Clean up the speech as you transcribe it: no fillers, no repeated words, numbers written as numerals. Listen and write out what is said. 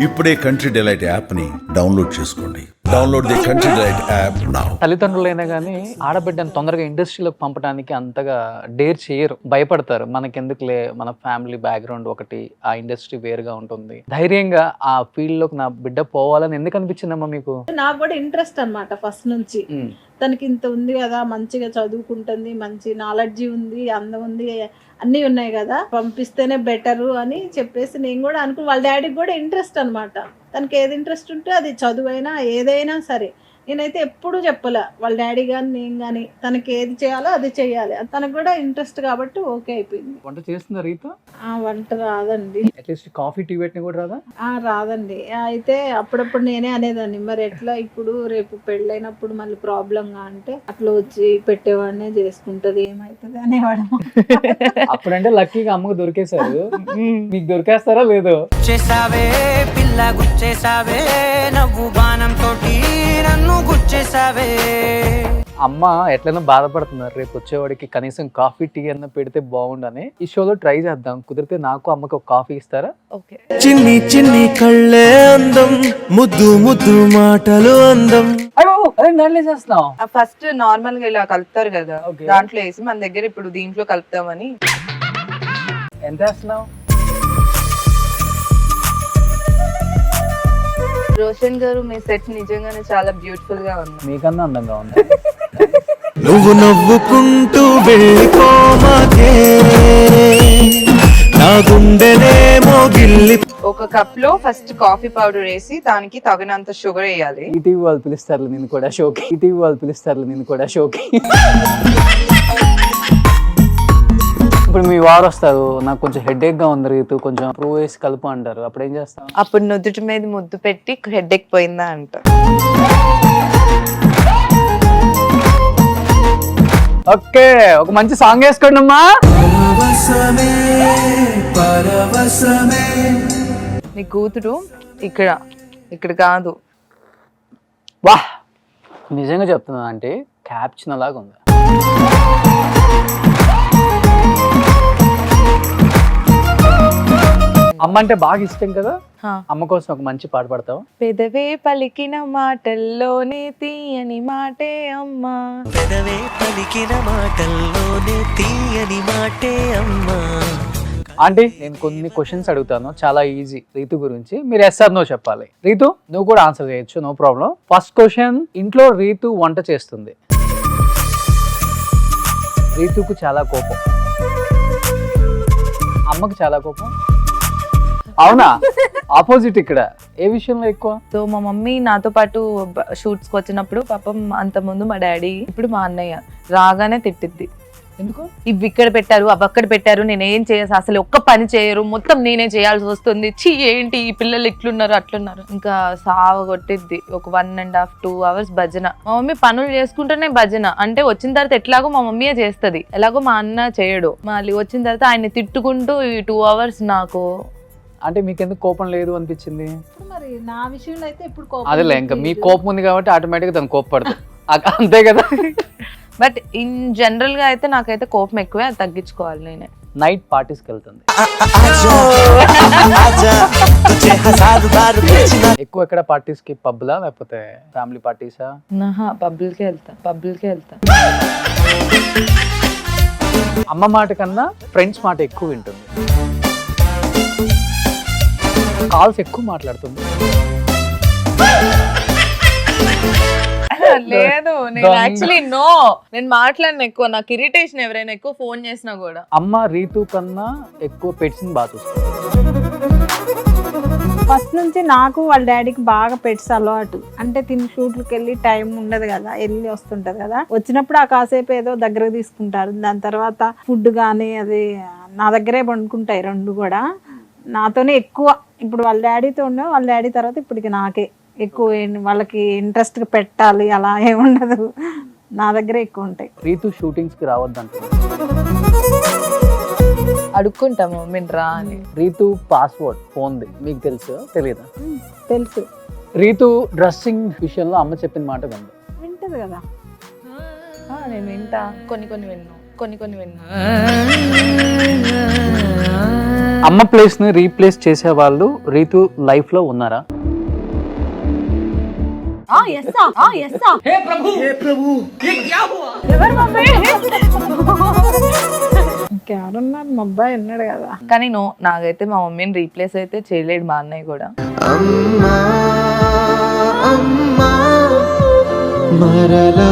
ఇప్పుడే Country Delight app ని download చేసుకోండి. Download the Country Delight app now. తల్లిదండ్రులైనా కానీ ఆడబిడ్డను తొందరగా ఇండస్ట్రీలోకి పంపడానికి అంతగా డేర్ చేయరు, భయపడతారు. మనకెందుకులే, మన ఫ్యామిలీ బ్యాక్గ్రౌండ్ ఒకటి, ఆ ఇండస్ట్రీ వేరుగా ఉంటుంది. ధైర్యంగా ఆ ఫీల్డ్ లోకి నా బిడ్డ పోవాలని ఎందుకు అనిపించిందమ్మా మీకు? నాకు కూడా ఇంట్రెస్ట్ అన్నమాట ఫస్ట్ నుంచి. తనకి ఇంత ఉంది కదా, మంచిగా చదువుకుంటుంది, మంచి నాలెడ్జి ఉంది, అందం ఉంది, అన్నీ ఉన్నాయి కదా, పంపిస్తేనే బెటరు అని చెప్పేసి నేను కూడా అనుకుని, వాళ్ళ డాడీకి కూడా ఇంట్రెస్ట్ అనమాట. తనకి ఏది ఇంట్రెస్ట్ ఉంటే అది, చదువైనా ఏదైనా సరే. నేనైతే ఎప్పుడూ చెప్పలే, వాళ్ళ డాడీ కానీ నేను కానీ తనకి ఏది చేయాలో అది చేయాలి. తనకు కూడా ఇంట్రెస్ట్ కాబట్టి ఓకే అయిపోయింది. వంట చేస్తుందా రీతు? వంట రాదండి. అట్లీస్ట్ కాఫీ టీ పెట్టిన కూడా రాదా? రాదండి. అయితే అప్పుడప్పుడు నేనే అనేదాన్ని, మరి ఎట్లా ఇప్పుడు రేపు పెళ్ళైనప్పుడు మళ్ళీ ప్రాబ్లంగా అంటే, అట్లా వచ్చి పెట్టేవాడినే చేసుకుంటది, ఏమైతుంది అనేవాడు. అప్పుడంటే లక్కీగా అమ్మకు దొరికేశారు, మీకు దొరికేస్తారా లేదో? చేసావే పిల్ల గుచ్చేసావే, నవ్వు బాణం తోటి నన్ను గుచ్చేసావే. అమ్మ ఎట్లైనా బాధపడుతున్నారు, రేపు వచ్చేవాడికి కనీసం కాఫీ టీ అన్న పెడితే బాగుండని. ఈ షోలో ట్రై చేద్దాం, కుదిరితే నాకు అమ్మకి ఒక కాఫీ ఇస్తారా? ఓకే. చిన్ని చిన్ని కళ్ళే అందం, ముద్దు ముద్దు మాటలు అందం. అదే దాంట్లో చేస్తున్నావు. ఫస్ట్ నార్మల్ గా ఇలా కలుపుతారు కదా, Okay. దాంట్లో వేసి మన దగ్గర ఇప్పుడు దీంట్లో కలుపుతామని. ఎంత వేస్తున్నావు? రోషన్ గారు, మీ సెట్ నిజంగానే చాలా బ్యూటిఫుల్ గా ఉంది. మీకన్నా అందంగా ఉంది. నువ్వు నవ్వుకుంటూ వెళ్ళిపోమాకే, నా గుండెనేమో గిల్లి. ఒక కప్ లో ఫస్ట్ కాఫీ పౌడర్ వేసి దానికి తగినంత షుగర్ వేయాలి. ఈటీవీ వాళ్ళు పిలుస్తారు నేను కూడా షోకి, ఈటీవీ వాళ్ళు పిలుస్తారు నేను కూడా షోకి. ఇప్పుడు మీ వారు వస్తారు, నాకు కొంచెం హెడేక్ గా ఉంది రీతు, కొంచెం ప్రూవ్ వేసి కలుపు అంటారు, అప్పుడు ఏం చేస్తాం? అప్పుడు నుదుటి మీద ముద్దు పెట్టి హెడ్ ఎక్ పోయిందా అంట. ఓకే, ఒక మంచి సాంగ్ వేసుకోండి అమ్మా. నీ కూతురు ఇక్కడ ఇక్కడ కాదు. వా, నిజంగా చెప్తున్నా అంటే క్యాప్షన్ అలాగా ఉంది. అమ్మ అంటే బాగా ఇష్టం కదా, అమ్మ కోసం ఒక మంచి పాట పాడతావు? పెదవే పలికిన మాటల్లోనే తీయని మాటే అమ్మా, పెదవే పలికిన మాటల్లోనే తీయని మాటే అమ్మా. ఆంటీ, నేను కొన్ని క్వశ్చన్స్ అడుగుతాను, చాలా ఈజీ రీతు గురించి, మీరు ఎస్ ఆర్ నో చెప్పాలి. రీతు, నువ్వు కూడా ఆన్సర్ చేయొచ్చు, నో ప్రాబ్లం. ఫస్ట్ క్వశ్చన్, ఇంట్లో రీతు వంట చేస్తుంది, రీతుకు చాలా కోపం, అమ్మకు చాలా కోపం, అవునా? ఆపోజిట్ ఇక్కడ, ఏ విషయంలో ఎక్కువ? సో మా మమ్మీ నాతో పాటు షూట్స్కి వచ్చినప్పుడు, పాపం అంత ముందు మా డాడీ, ఇప్పుడు మా అన్నయ్య రాగానే తిట్టిద్ది. ఎందుకు? ఇవి ఇక్కడ పెట్టారు, అవి అక్కడ పెట్టారు, నేనేం చేయాలి, అసలు ఒక్క పని చేయరు, మొత్తం నేనే చేయాల్సి వస్తుంది, చీ ఏంటి ఈ పిల్లలు ఇట్లున్నారు అట్లున్నారు. ఇంకా సావ కొట్టిద్ది. ఒక 1.5 2 hours భజన. మా మమ్మీ పనులు చేసుకుంటేనే భజన. అంటే వచ్చిన తర్వాత ఎట్లాగో మా మమ్మీయే చేస్తుంది, ఎలాగో మా అన్న చేయడు. మళ్ళీ వచ్చిన తర్వాత ఆయన్ని తిట్టుకుంటూ ఈ 2 hours నాకు. అంటే మీకు ఎందుకు కోపం లేదు అనిపించింది? మరి నా విషయంలో అయితే ఇప్పుడు అదేలే, ఇంకా మీ కోపం ఉంది కాబట్టి ఆటోమేటిక్గా తను కోపపడుతుంది, అంతే కదా. బట్ ఇన్ జనరల్ గా అయితే నాకైతే కోపం ఎక్కువే, అది తగ్గించుకోవాలి నేనే. నైట్ పార్టీస్కి వెళ్తుంది, ఎక్కువ ఎక్కడ పార్టీస్కి? పబ్లా లేకపోతే ఫ్యామిలీ పార్టీసా? పబ్లికే వెళ్తా. అమ్మ మాట కన్నా ఫ్రెండ్స్ మాట ఎక్కువ వింటుంది, కాల్స్ ఎక్కువ మాట్లాడుతుంది. లేదు, నేను యాక్చువల్లీ నేను మాట్లాడిన ఎక్కువ, నాకు ఇరిటేషన్ ఎవరైనా ఎక్కువ ఫోన్ చేసినా కూడా. అమ్మ రీతు కన్నా ఎక్కువ పెట్స్ ని బాగా చూస్తుంది. ఫస్ట్ నుంచి నాకు వాళ్ళ డాడీకి బాగా పెట్స్ అలవాటు. అంటే తిని షూట్లకు వెళ్ళి టైం ఉండదు కదా, వెళ్ళి వస్తుంటది కదా, వచ్చినప్పుడు ఆ కాసేపు ఏదో దగ్గర తీసుకుంటారు. దాని తర్వాత ఫుడ్ కానీ అది నా దగ్గరే వండుకుంటాయి, రెండు కూడా నాతోనే ఎక్కువ. ఇప్పుడు వాళ్ళ డాడీతో ఉండే, వాళ్ళ డాడీ తర్వాత ఇప్పటికి నాకే ఎక్కువ. వాళ్ళకి ఇంట్రెస్ట్ పెట్టాలి అలా ఏముండదు, నా దగ్గరే ఎక్కువ ఉంటాయి. రీతు షూటింగ్స్ కి రావద్దంట, అడుక్కుంటాము మమ్మీని రా అని. రీతు పాస్వర్డ్ ఫోన్ది మీకు తెలుసు తెలీదా? తెలుసు. రీతు డ్రెస్సింగ్ విషయంలో అమ్మ చెప్పిన మాట వింటది కదా. నేను వింటా, కొన్ని విన్ను. అమ్మ ప్లేస్ ని రీప్లేస్ చేసే వాళ్ళు రీతు లైఫ్ లో ఉన్నారా? ఇంకెవరున్నారు, మా అబ్బాయి ఉన్నాడు కదా. కానీ నాకైతే మా మమ్మీని రీప్లేస్ అయితే చేయలేడు మా అన్నయ్య కూడా. అమ్మా అమ్మా మరలా